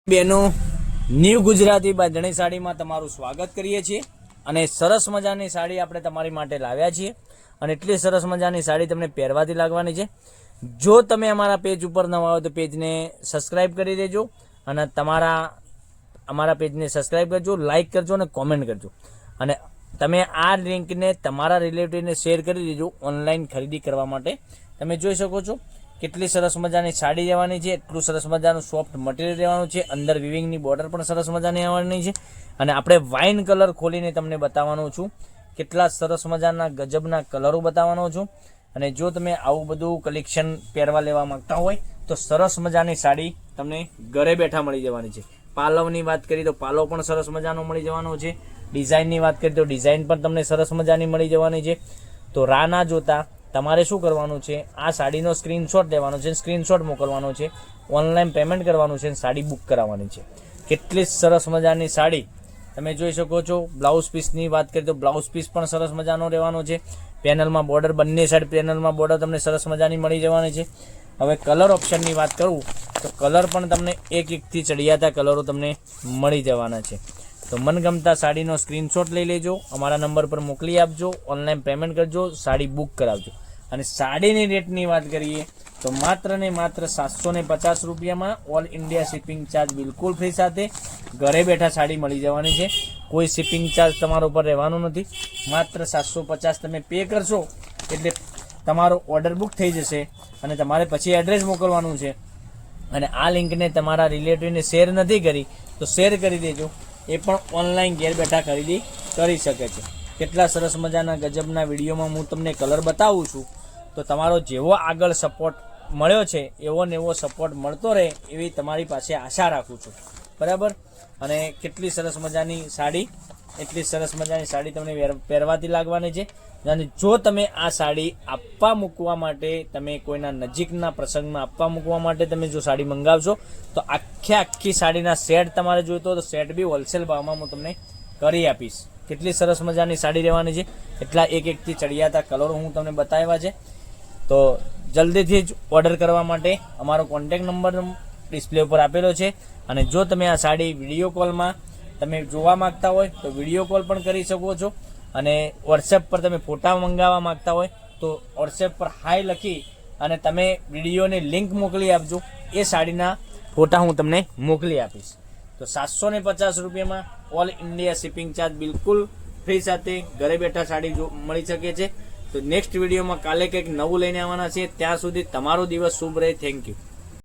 બેનો ન્યૂ ગુજરાતી બાંધણી સાડીમાં તમારું સ્વાગત કરીએ છીએ અને સરસ મજાની સાડી આપણે તમારી માટે લાવ્યા છીએ અને એટલી સરસ મજાની સાડી તમને પહેરવાથી લાગવાની છે। જો તમે અમારા પેજ ઉપર નવા હો તો પેજને સબસ્ક્રાઇબ કરી દેજો અને અમારા પેજને સબસ્ક્રાઇબ કરજો, લાઇક કરજો અને કોમેન્ટ કરજો અને તમે આ લિંકને તમારા રિલેટિવને શેર કરી દેજો ઓનલાઈન ખરીદી કરવા માટે। તમે જોઈ શકો છો કેટલી સરસ મજાની સાડી રહેવાની છે, એટલું સરસ મજાનું સોફ્ટ મટીરિયલ રહેવાનું છે, અંદર વિવિંગની બોર્ડર પણ સરસ મજાની આવવાની છે અને આપણે વાઇન કલર ખોલીને તમને બતાવવાનો છું, કેટલા સરસ મજાના ગજબના કલરો બતાવવાનો છું। અને જો તમે આવું બધું કલેક્શન પહેરવા લેવા માંગતા હોય તો સરસ મજાની સાડી તમને ઘરે બેઠા મળી જવાની છે। પાલવની વાત કરીએ તો પાલવ પણ સરસ મજાનો મળી જવાનો છે, ડિઝાઇનની વાત કરીએ તો ડિઝાઇન પણ તમને સરસ મજાની મળી જવાની છે। તો રાહ ના જોતા તમારે શું કરવાનું છે, આ સાડીનો સ્ક્રીનશોટ લેવાનો છે, સ્ક્રીનશોટ મોકલવાનો છે, ઓનલાઈન પેમેન્ટ કરવાનું છે, સાડી બુક કરાવવાની છે। કેટલી સરસ મજાની સાડી તમે જોઈ શકો છો। બ્લાઉઝ પીસની વાત કરીએ તો બ્લાઉઝ પીસ પણ સરસ મજાનો રહેવાનો છે, પેનલમાં બોર્ડર, બંને સાઈડ પેનલમાં બોર્ડર તમને સરસ મજાની મળી જવાની છે। હવે કલર ઓપ્શનની વાત કરું તો કલર પણ તમને એકથી ચડિયાતા કલરો તમને મળી જવાના છે। તો મનગમતા સાડીનો સ્ક્રીનશોટ લઈ લેજો, અમારા નંબર પર મોકલી આપજો, ઓનલાઈન પેમેન્ટ કરજો, સાડી બુક કરાવજો। અને સાડીની રેટની વાત કરીએ તો માત્ર ને માત્ર 750 રૂપિયામાં ઓલ ઇન્ડિયા શિપિંગ ચાર્જ બિલકુલ ફ્રી સાથે ઘરે બેઠા સાડી મળી જવાની છે। કોઈ શિપિંગ ચાર્જ તમારો ઉપર રહેવાનો નથી, માત્ર 750 તમે પે કરશો એટલે તમારો ઓર્ડર બુક થઈ જશે અને તમારે પછી એડ્રેસ મોકલવાનું છે। અને આ લિંકને તમારા રિલેટિવને શેર નથી કરી તો શેર કરી દેજો, એ પણ ઓનલાઈન ઘેર બેઠા ખરીદી કરી શકે છે। કેટલા સરસ મજાના ગજબના વિડીયોમાં હું તમને કલર બતાવું છું, તો તમારો જેવો આગળ સપોર્ટ મળ્યો છે એવો ને એવો સપોર્ટ મળતો રહે એવી તમારી પાસે આશા રાખું છું, બરાબર। અને કેટલી સરસ મજાની સાડી, એટલી સરસ મજાની સાડી તમને પહેરવાથી લાગવાની છે। અને જો તમે આ સાડી આપવા મૂકવા માટે, તમે કોઈના નજીકના પ્રસંગમાં આપવા મૂકવા માટે તમે જો સાડી મંગાવશો તો આખી સાડીના સેટ તમારે જોઈતો તો સેટ બી હોલસેલ ભાવમાં હું તમને કરી આપીશ। કેટલી સરસ મજાની સાડી રહેવાની છે, એટલા એકથી ચડિયાતા કલરો હું તમને બતાવ્યા છે। તો જલ્દીથી જ ઓર્ડર કરવા માટે અમારો કોન્ટેક્ટ નંબર ડિસ્પ્લે ઉપર આપેલો છે અને જો તમે આ સાડી વિડીયો કોલમાં તમે જોવા માગતા હોય તો વિડીયો કોલ પણ કરી શકો છો અને વોટ્સએપ પર તમે ફોટા મંગાવવા માગતા હોય તો વોટ્સએપ પર હાય લખી અને તમે વિડીયોની લિંક મોકલી આપજો, એ સાડીના ફોટા હું તમને મોકલી આપીશ। તો 750 રૂપિયામાં ઓલ ઇન્ડિયા શિપિંગ ચાર્જ બિલકુલ ફ્રી સાથે ઘરે બેઠા સાડી મળી શકે છે। તો નેક્સ્ટ વિડીયોમાં કાલે કંઈક નવું લઈને આવવાના છે, ત્યાં સુધી તમારો દિવસ શુભ રહે। Thank you.